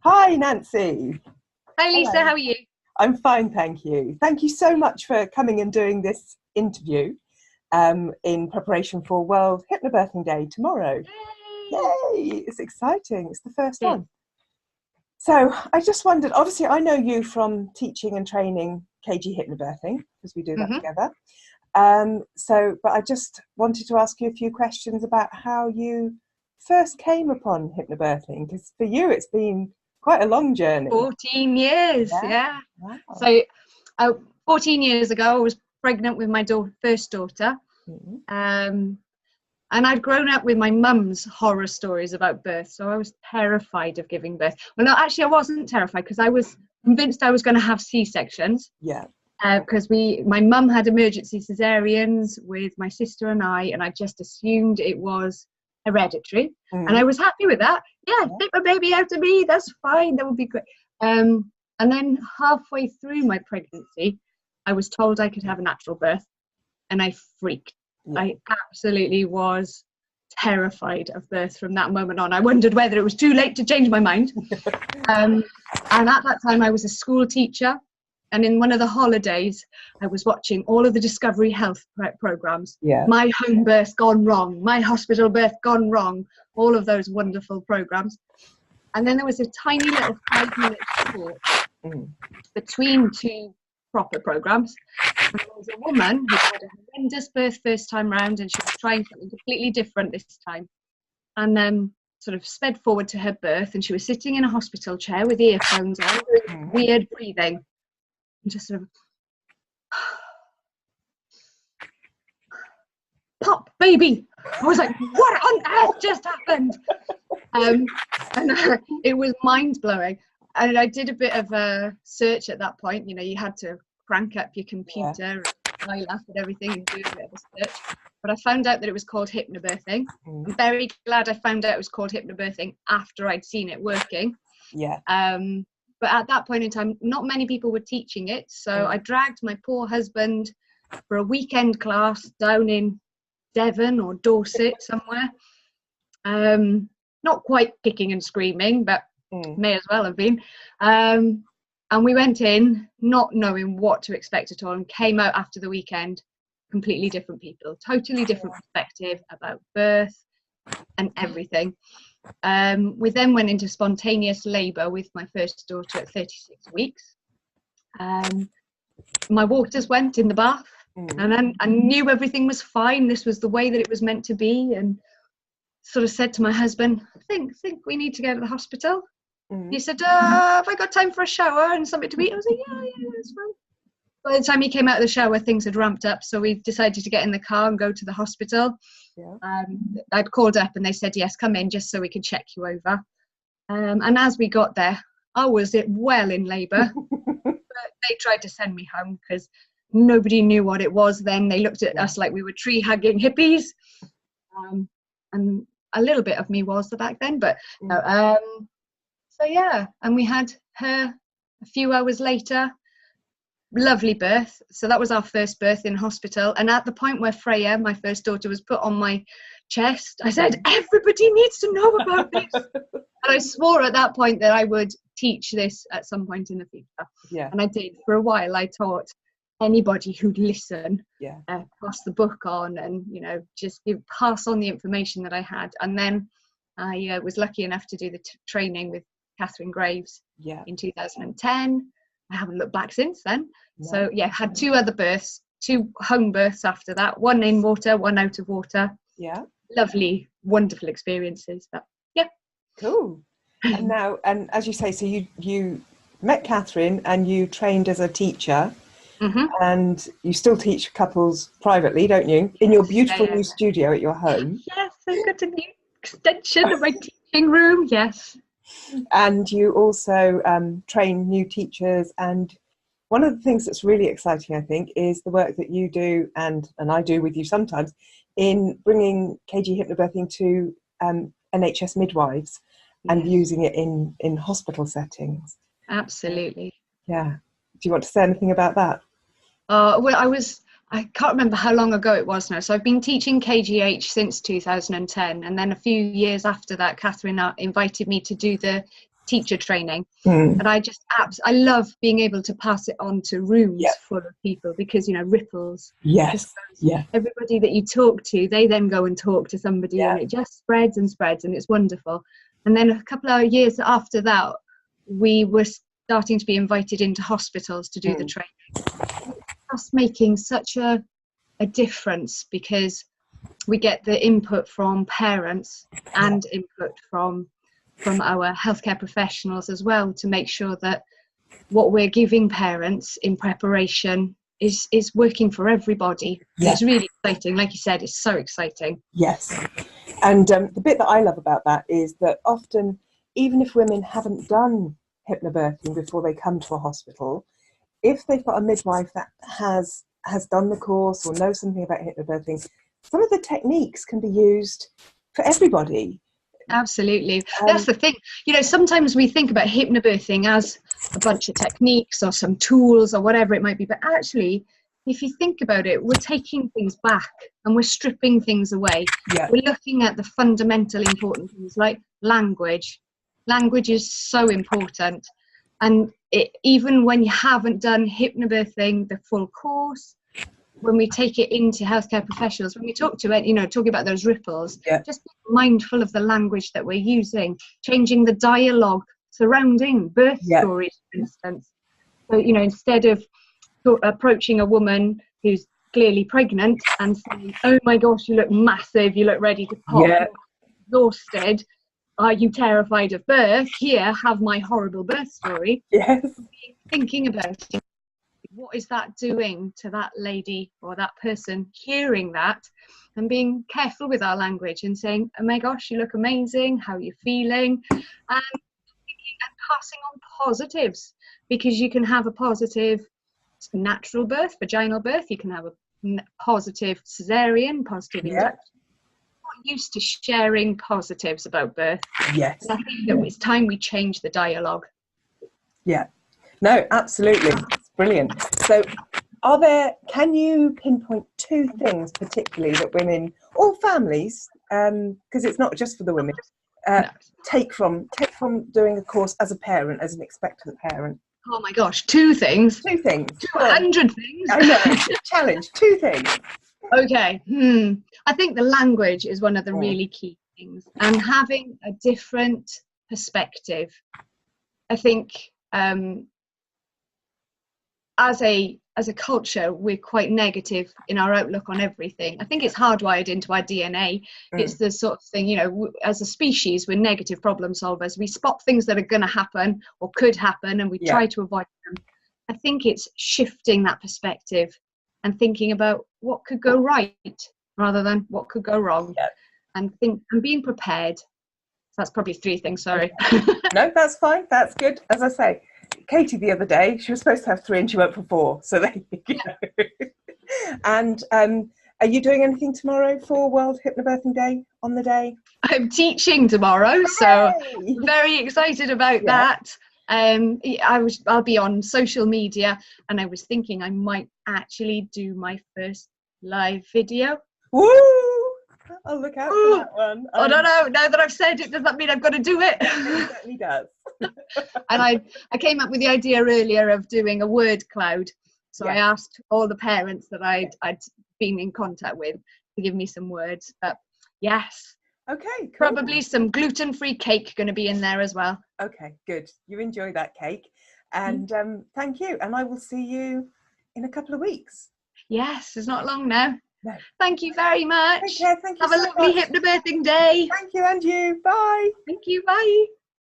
Hi, Nancy. Hi Lisa, Hello. how are you? I'm fine, thank you. Thank you so much for coming and doing this interview in preparation for World Hypnobirthing Day tomorrow. Yay! Yay! It's exciting. It's the first Yeah. one. So I just wondered, obviously I know you from teaching and training KG Hypnobirthing, because we do that together. But I just wanted to ask you a few questions about how you first came upon hypnobirthing, because for you it's been quite a long journey. 14 years, yeah. Wow. So 14 years ago, I was pregnant with my first daughter. And I'd grown up with my mum's horror stories about birth, so I was terrified of giving birth. Well, no, actually I wasn't terrified, because I was convinced I was going to have C-sections. Yeah. Because my mum had emergency cesareans with my sister and I just assumed it was hereditary, and I was happy with that. Yeah, take my baby out of me, that's fine, that would be great. And then halfway through my pregnancy, I was told I could have a natural birth, and I freaked. Yeah. I absolutely was terrified of birth from that moment on. I wondered whether it was too late to change my mind. And at that time I was a school teacher, and in one of the holidays I was watching all of the Discovery Health programs. Yeah. My home birth gone wrong, my hospital birth gone wrong, all of those wonderful programs. And then there was a tiny little 5-minute short between two proper programs. And there was a woman who had a horrendous birth first time round, and she was trying something completely different this time. And then sort of sped forward to her birth, and she was sitting in a hospital chair with earphones on, doing weird breathing. And just sort of, pop, baby. I was like, what on earth just happened? It was mind-blowing. And I did a bit of a search at that point. You know, you had to crank up your computer and dial up and everything and do a bit of a search. But I found out that it was called hypnobirthing. I'm very glad I found out it was called hypnobirthing after I'd seen it working. Yeah. But at that point in time, not many people were teaching it. So I dragged my poor husband for a weekend class down in Devon or Dorset somewhere. Not quite kicking and screaming, but may as well have been. And we went in not knowing what to expect at all, and came out after the weekend completely different people, totally different perspective about birth and everything. We then went into spontaneous labour with my first daughter at 36 weeks. My waters went in the bath, and then I knew everything was fine. This was the way that it was meant to be, and sort of said to my husband, I think we need to go to the hospital. He said, have I got time for a shower and something to eat? I was like, yeah, that's fine. By the time he came out of the shower, things had ramped up, so we decided to get in the car and go to the hospital. I'd called up and they said, yes, come in just so we could check you over. And as we got there, I was well in labour. But they tried to send me home because nobody knew what it was then. They looked at us like we were tree-hugging hippies. And a little bit of me was back then, but so yeah, and we had her a few hours later. Lovely birth. So that was our first birth in hospital. And at the point where Freya, my first daughter, was put on my chest, I said, everybody needs to know about this. And I swore at that point that I would teach this at some point in the future. Yeah. And I did. For a while, I taught anybody who'd listen, pass the book on, and, you know, just pass on the information that I had. And then I was lucky enough to do the training with Catherine Graves in 2010. I haven't looked back since then. No. So yeah, had 2 other births, 2 home births after that, 1 in water, 1 out of water. Yeah. Lovely, wonderful experiences. But yeah. Cool. And now, and as you say, so you met Catherine and you trained as a teacher, and you still teach couples privately, don't you? In your beautiful new studio at your home. Yes, I've got a new extension of my teaching room. Yes. And you also train new teachers, and one of the things that's really exciting, I think, is the work that you do and I do with you sometimes in bringing KG Hypnobirthing to NHS midwives and using it in hospital settings. Absolutely. Yeah. Do you want to say anything about that? Well, I can't remember how long ago it was now. So I've been teaching KGH since 2010. And then a few years after that, Catherine invited me to do the teacher training, and I just I love being able to pass it on to rooms full of people, because ripples. Everybody that you talk to, they then go and talk to somebody, and it just spreads and spreads, and it's wonderful. And then a couple of years after that, we were starting to be invited into hospitals to do the training. It's making such a difference, because we get the input from parents and input from our healthcare professionals as well, to make sure that what we're giving parents in preparation is working for everybody. It's really exciting. Like you said, it's so exciting. Yes. And the bit that I love about that is that often, even if women haven't done hypnobirthing before they come to a hospital, if they've got a midwife that has done the course or knows something about hypnobirthing, some of the techniques can be used for everybody. Absolutely. That's the thing. Sometimes we think about hypnobirthing as a bunch of techniques or some tools or whatever it might be, but actually, if you think about it, we're taking things back and we're stripping things away. We're looking at the fundamental important things like language. Language is so important. And even when you haven't done hypnobirthing, the full course, when we take it into healthcare professionals, when we talk to it, talking about those ripples, just be mindful of the language that we're using, changing the dialogue surrounding birth stories, for instance. So, instead of approaching a woman who's clearly pregnant and saying, "Oh my gosh, you look massive, you look ready to pop, exhausted, are you terrified of birth? Here, have my horrible birth story." Thinking about it. What is that doing to that lady or that person hearing that, and being careful with our language and saying, "Oh my gosh, you look amazing, how are you feeling?" And passing on positives, because you can have a positive natural birth, vaginal birth, you can have a positive cesarean, positive induction. We're not used to sharing positives about birth. And I think that it's time we change the dialogue. No, absolutely. It's brilliant. So can you pinpoint 2 things particularly that women or families, because it's not just for the women, take from doing a course as a parent, as an expectant parent? Oh my gosh, 2 things. 2 things. 200 things. I know. Challenge. 2 things. Okay. I think the language is one of the really key things, and having a different perspective. I think as a culture, we're quite negative in our outlook on everything. I think it's hardwired into our DNA. It's the sort of thing, as a species, we're negative problem solvers. We spot things that are going to happen or could happen, and we try to avoid them. I think it's shifting that perspective and thinking about what could go right rather than what could go wrong, and being prepared. So that's probably 3 things. Sorry. No, that's fine. That's good. As I say, Katie the other day, she was supposed to have 3 and she went for 4. So there you go. And are you doing anything tomorrow for World Hypnobirthing Day on the day? I'm teaching tomorrow, so very excited about that. I'll be on social media, and I was thinking I might actually do my first live video. Woo! I'll look out for that one. I don't know. Now that I've said it, does that mean I've got to do it? It certainly does. And I came up with the idea earlier of doing a word cloud. So I asked all the parents that I'd been in contact with to give me some words. But yes. Okay, cool. Probably some gluten-free cake going to be in there as well. Okay, good. You enjoy that cake. And thank you. And I will see you in a couple of weeks. Yes, it's not long now. No. Thank you very much. Take care. Thank you. Have a lovely hypnobirthing day. Thank you, and you. Bye. Thank you. Bye.